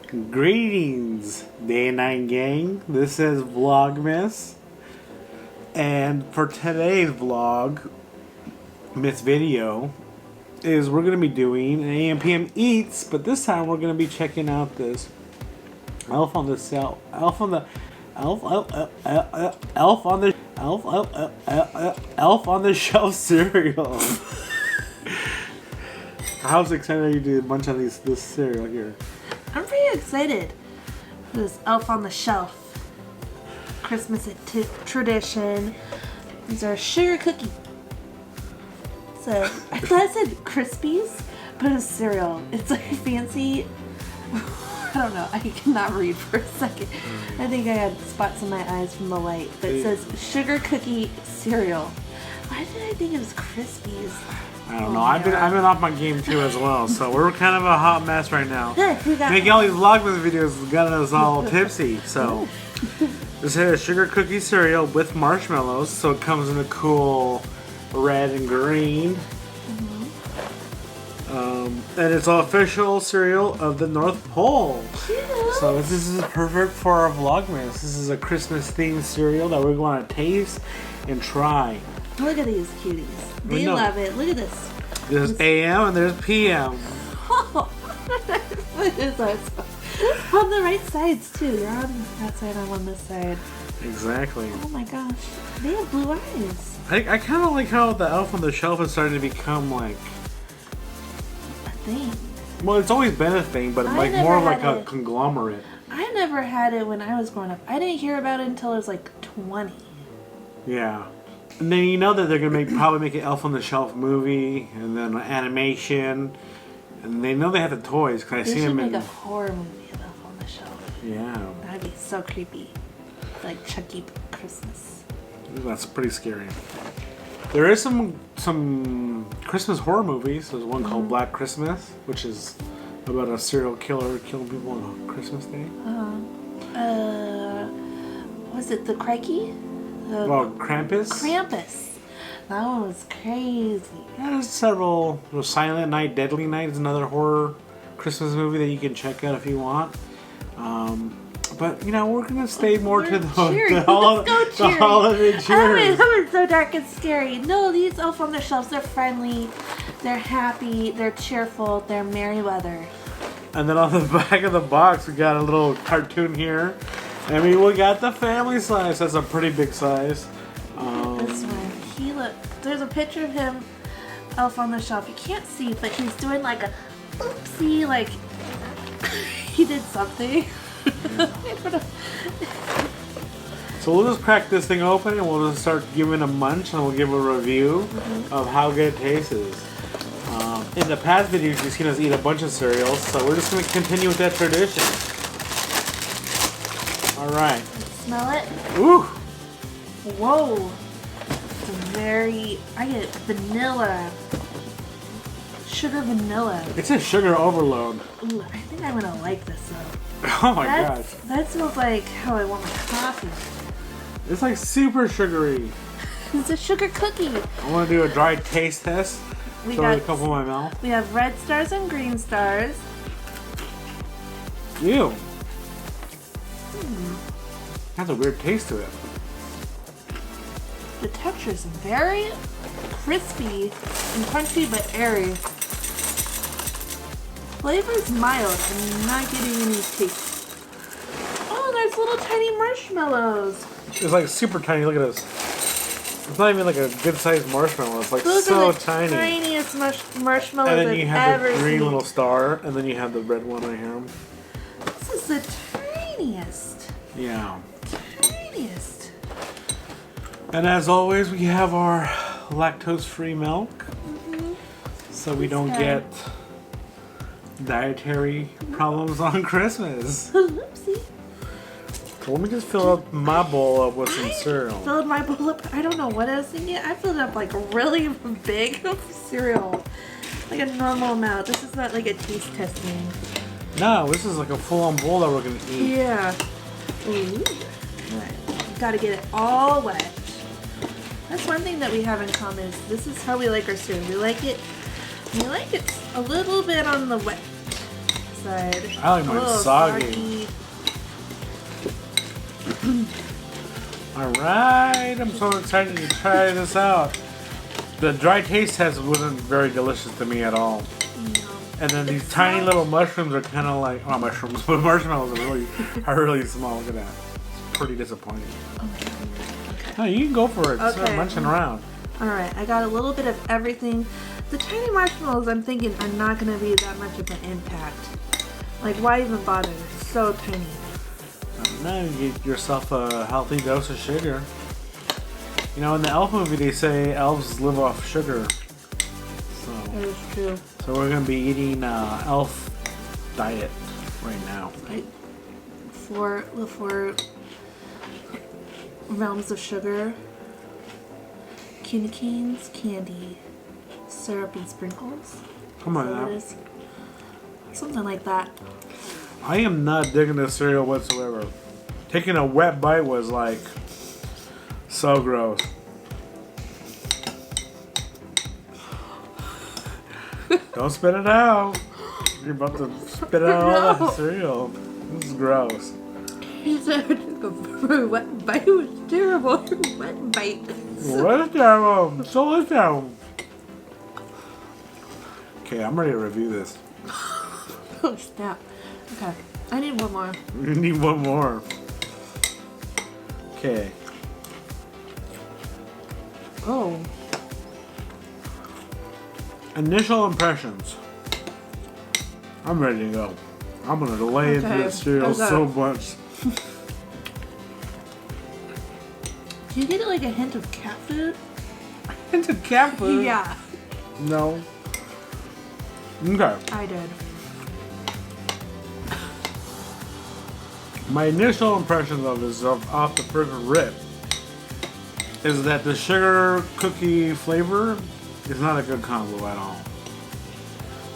Greetings, Day and Night Gang. This is Vlogmas. And for today's vlog, this video, is we're going to be doing an AMPM Eats, but this time we're going to be checking out this Elf on the Shelf cereal. How excited are you to munch on this cereal here? I'm pretty excited for this Elf on the Shelf Christmas tradition. These are sugar cookie. So I thought it said Crispies, but it's cereal. It's like fancy. I don't know. I cannot read for a second. I think I had spots in my eyes from the light. But it says sugar cookie cereal. Why did I think it was Crispies? I don't know. I've been off my game too as well, so we're kind of a hot mess right now. Making all these Vlogmas videos has gotten us all tipsy. So this is sugar cookie cereal with marshmallows, so it comes in a cool red and green. And it's an official cereal of the North Pole. So this is perfect for our Vlogmas. This is a Christmas themed cereal that we're going to taste and try. Look at these cuties. They love it. Look at this. There's AM and there's PM. Oh, what is that? On the right sides too. You're on that side, I'm on this side. Exactly. Oh my gosh. They have blue eyes. I kind of like how the Elf on the Shelf is starting to become like a thing. Well, it's always been a thing, but like more like a conglomerate. I never had it when I was growing up. I didn't hear about it until I was like 20. Yeah. And then you know that they're gonna probably make an Elf on the Shelf movie, and then an animation, and they know they have the toys because I see them in. They should make a horror movie of Elf on the Shelf. Yeah. That'd be so creepy, like Chucky Christmas. That's pretty scary. There is some Christmas horror movies. There's one called Black Christmas, which is about a serial killer killing people on Christmas Day. Was it the Crikey? Well, Krampus. Krampus. That one was crazy. Yeah, there's several. Silent Night, Deadly Night is another horror Christmas movie that you can check out if you want. But you know, we're gonna stay more to the holiday cheers. That was so dark and scary. No, these Elf on the Shelves, they're friendly, they're happy, they're cheerful, they're merry weather. And then on the back of the box, we got a little cartoon here. I mean, we got the family size. That's a pretty big size. This one, there's a picture of him, Elf on the Shelf. You can't see, but he's doing like a oopsie, like he did something. I don't know. So we'll just crack this thing open and we'll just start giving a munch and we'll give a review of how good it tastes. In the past videos, you've seen us eat a bunch of cereals, so we're just going to continue with that tradition. Alright. Smell it? Ooh! Whoa! It's I get vanilla. Sugar vanilla. It's a sugar overload. Ooh, I think I'm going to like this though. Oh my gosh. That smells like how I want my coffee. It's like super sugary. It's a sugar cookie. I want to do a dry taste test. Throw a couple in my mouth. We have red stars and green stars. Ew. Has a weird taste to it. The texture is very crispy and crunchy but airy. Flavor is mild. I'm not getting any taste. Oh, there's little tiny marshmallows. It's like super tiny. Look at this. It's not even like a good sized marshmallow. It's like Those so are the tiny. Tiniest marshmallows and then you have the green seen. little star, and then you have the red one right here. This is the tiniest. Yeah. Tiniest. And as always, we have our lactose-free milk, so we don't get dietary problems on Christmas. Oopsie. So let me just fill up my bowl up with some cereal. Filled my bowl up. I don't know what I was thinking. I filled up like really big cereal, like a normal amount. This is not like a taste testing. No, this is like a full-on bowl that we're gonna eat. Yeah. Ooh. Right. Gotta get it all wet. That's one thing that we have in common. Is this is how we like our cereal. We like it a little bit on the wet inside. I like mine Oh, soggy. Alright, I'm so excited to try this out. The dry taste test wasn't very delicious to me at all. No. And then these tiny little mushrooms are kind of like, not mushrooms, but marshmallows are really small. Look at that. It's pretty disappointing. Oh my God. Okay. No, you can go for it. Okay. Start munching around. Alright, I got a little bit of everything. The tiny marshmallows, I'm thinking, are not going to be that much of an impact. Like, why even bother? It's so tiny. Now you get yourself a healthy dose of sugar. You know, in the elf movie, they say elves live off sugar. That is true. So we're going to be eating elf diet right now. Like, the four realms of sugar. Candy canes, candy, syrup, and sprinkles. Come on So now. it is. Something like that. I am not digging this cereal whatsoever. Taking a wet bite was like so gross. Don't spit it out. You're about to spit out all that cereal. This is gross. He said a wet bite was terrible. Wet bite. What is terrible? So is terrible. Okay, I'm ready to review this. Oh snap. Okay. I need one more. You need one more. Okay. Oh. Initial impressions. I'm ready to go. I'm gonna lay into this cereal so much. Do you get like a hint of cat food? Into cat food? Yeah. No. Okay. I did. My initial impressions of this off the first rip is that the sugar cookie flavor is not a good combo at all.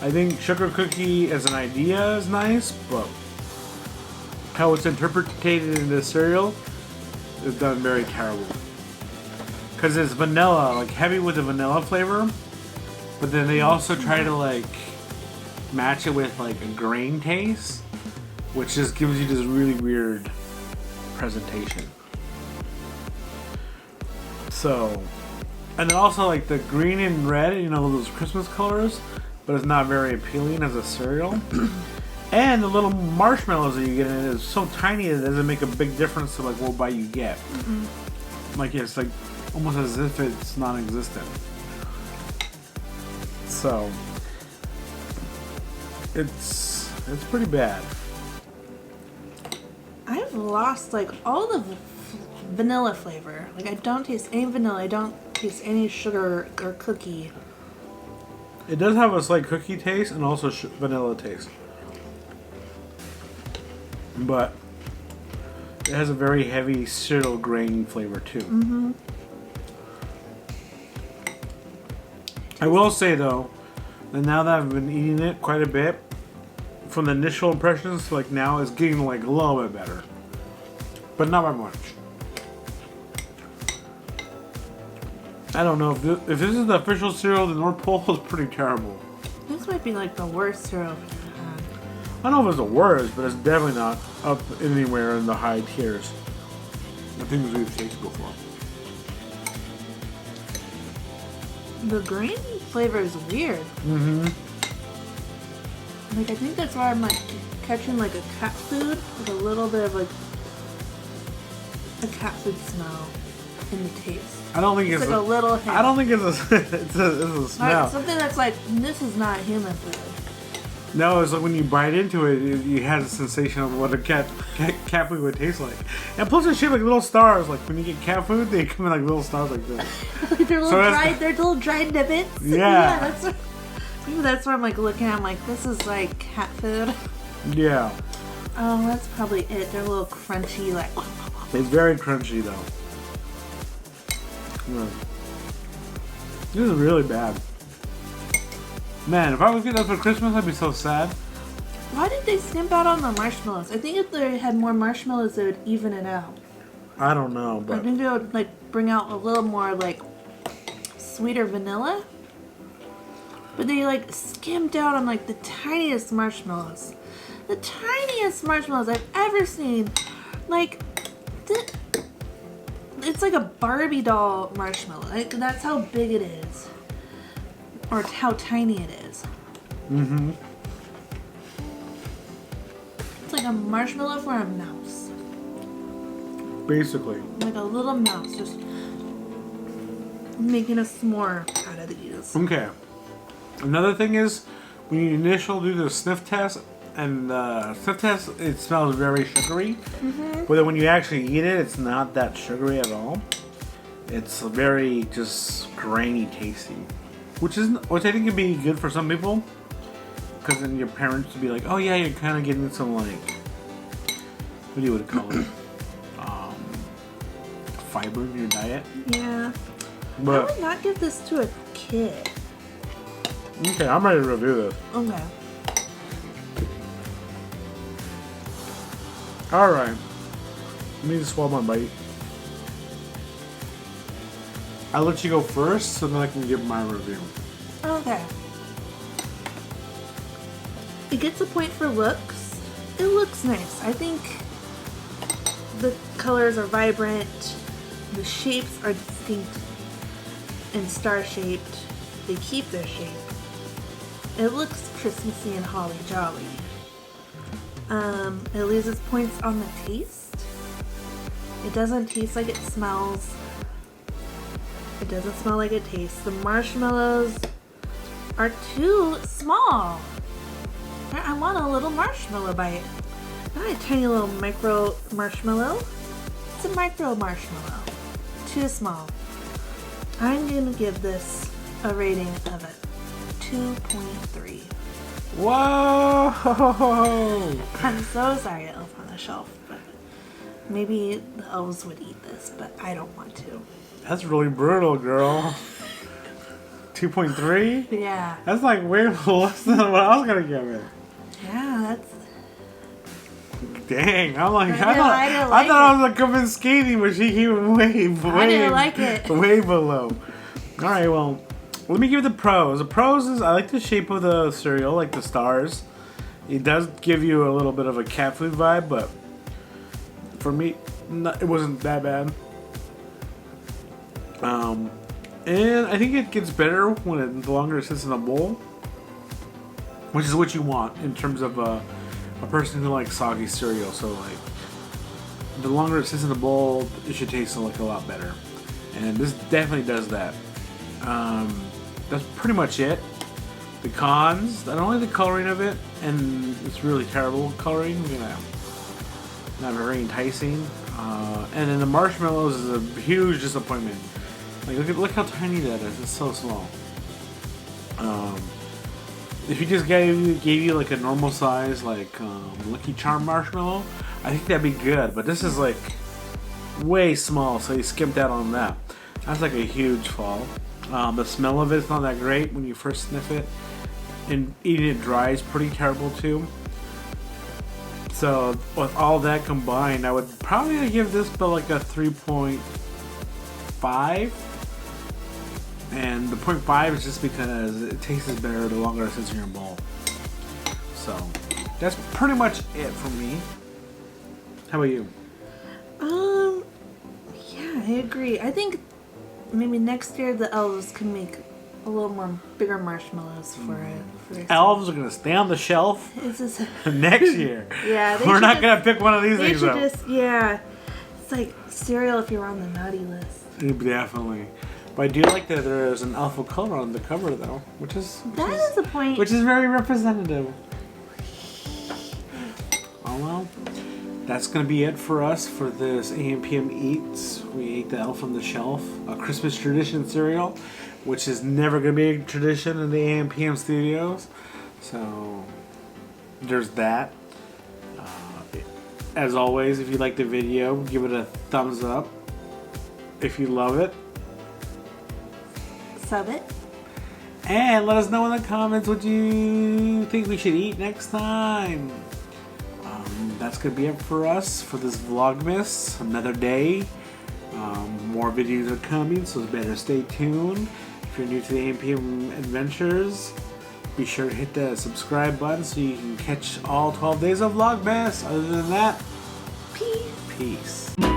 I think sugar cookie as an idea is nice, but how it's interpreted in the cereal is done very terrible. Because it's vanilla, like heavy with the vanilla flavor, but then they also try to like match it with like a grain taste, which just gives you this really weird presentation. So, and then also like the green and red, you know, those Christmas colors, but it's not very appealing as a cereal. And the little marshmallows that you get in it is so tiny it doesn't make a big difference to like what bite you get. Like it's like almost as if it's non-existent. So it's pretty bad. I've lost like all the vanilla flavor. Like I don't taste any vanilla. I don't taste any sugar or cookie. It does have a slight cookie taste and also vanilla taste. But it has a very heavy cereal grain flavor too. I will say though, that now that I've been eating it quite a bit, from the initial impressions to like now, it's getting like a little bit better. But not by much. I don't know, if this is the official cereal, the North Pole is pretty terrible. This might be like the worst cereal I've had. I don't know if it's the worst, but it's definitely not up anywhere in the high tiers. The things we've tasted before. The grain flavor is weird. Like I think that's why I'm like catching like a cat food with a little bit of like a cat food smell in the taste. I don't think it's like a little hint. I don't think it's a smell. Like something that's like, this is not human food. No, it's like when you bite into it, you have the sensation of what a cat food would taste like. And plus it's shaped like little stars. Like when you get cat food, they come in like little stars like this. Like they're little dried nibbits. Yeah. That's what I'm like looking at. I'm like, this is like cat food. Yeah. Oh, that's probably it. They're a little crunchy, like. It's very crunchy though. Yeah. This is really bad. Man, if I was getting that for Christmas, I'd be so sad. Why did they skimp out on the marshmallows? I think if they had more marshmallows, they would even it out. I don't know, but I think they would like bring out a little more like sweeter vanilla. But they like skimped out on like the tiniest marshmallows. the tiniest marshmallows I've ever seen. Like, it's like a Barbie doll marshmallow. Like, that's how big it is. Or how tiny it is. Mm-hmm. It's like a marshmallow for a mouse. Basically. Like a little mouse just making a s'more out of these. Okay. Another thing is, when you initially do the sniff test, and sniff test, it smells very sugary. Mm-hmm. But then when you actually eat it, it's not that sugary at all. It's very just grainy tasty. Which I think could be good for some people. Because then your parents would be like, oh yeah, you're kind of getting some like, what do you would call it? Fiber in your diet. Yeah. But, I would not give this to a kid. okay, I'm ready to review this. Okay. Alright. Let me just swallow my bite. I'll let you go first so then I can give my review. Okay. It gets a point for looks. It looks nice. I think the colors are vibrant. The shapes are distinct and star-shaped. They keep their shape. It looks Christmassy and holly jolly. It loses points on the taste. It doesn't taste like it smells. It doesn't smell like it tastes. The marshmallows are too small. I want a little marshmallow bite. Not a tiny little micro marshmallow. It's a micro marshmallow. Too small. I'm gonna give this a rating of a 2.3. Whoa! I'm so sorry, Elf on the Shelf, but maybe the elves would eat this, but I don't want to. That's really brutal, girl. 2.3? Yeah. That's like way less than what I was gonna give it. Yeah, that's... Dang, I'm like, I I thought I was like coming skating, but she came way, I didn't like it. way below. All right, well, let me give you the pros. The pros is I like the shape of the cereal, like the stars. It does give you a little bit of a cat food vibe, but for me, it wasn't that bad. And I think it gets better when the longer it sits in a bowl, which is what you want in terms of a person who likes soggy cereal. So like, the longer it sits in the bowl, it should taste like a lot better. And this definitely does that. That's pretty much it. The cons, not only the coloring of it, and it's really terrible coloring, not very enticing. And then the marshmallows is a huge disappointment. Like look how tiny that is. It's so small. If you just gave you like a normal size like Lucky Charm marshmallow, I think that'd be good. But this is like way small, so you skimped out on that. That's like a huge fall. The smell of it's not that great when you first sniff it, and eating it dry is pretty terrible too. So with all that combined, I would probably give this but like a 3.5. And the 0.5 is just because it tastes better the longer it sits in your bowl. So that's pretty much it for me. How about you? Yeah, I agree. I think maybe next year the elves can make a little more bigger marshmallows for it. Elves are gonna stay on the shelf next year. Yeah, we're not gonna pick one of these things up. It's like cereal if you're on the naughty list. Definitely. But I do like that there is an alpha color on the cover, though, which is a point. Which is very representative. Oh well, that's gonna be it for us for this AMPM Eats. We ate the Elf on the Shelf, a Christmas tradition cereal, which is never gonna be a tradition in the AMPM studios. So there's that. As always, if you like the video, give it a thumbs up. If you love it, sub it. And let us know in the comments what you think we should eat next time. That's going to be it for us for this Vlogmas. Another day. More videos are coming, so better stay tuned. If you're new to the AMPM Adventures, Be sure to hit the subscribe button so you can catch all 12 days of Vlogmas. Other than that, Peace. peace.